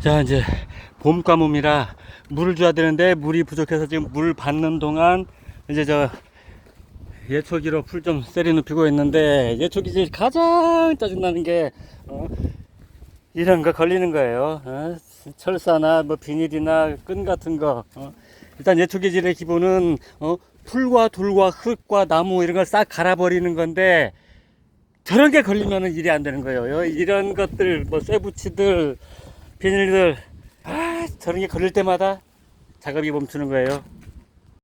자, 이제 봄 가뭄이라 물을 줘야 되는데 물이 부족해서 지금 물 받는 동안 이제 저 예초기로 풀 좀 세리 눕히고 있는데, 예초기질 가장 짜증나는 게 이런 거 걸리는 거예요. 철사나 뭐 비닐이나 끈 같은 거. 일단 예초기질의 기본은 풀과 돌과 흙과 나무 이런 걸 싹 갈아버리는 건데, 저런 게 걸리면은 일이 안 되는 거예요. 이런 것들 뭐 쇠붙이들 비닐들, 저런 게 걸릴 때마다 작업이 멈추는 거예요.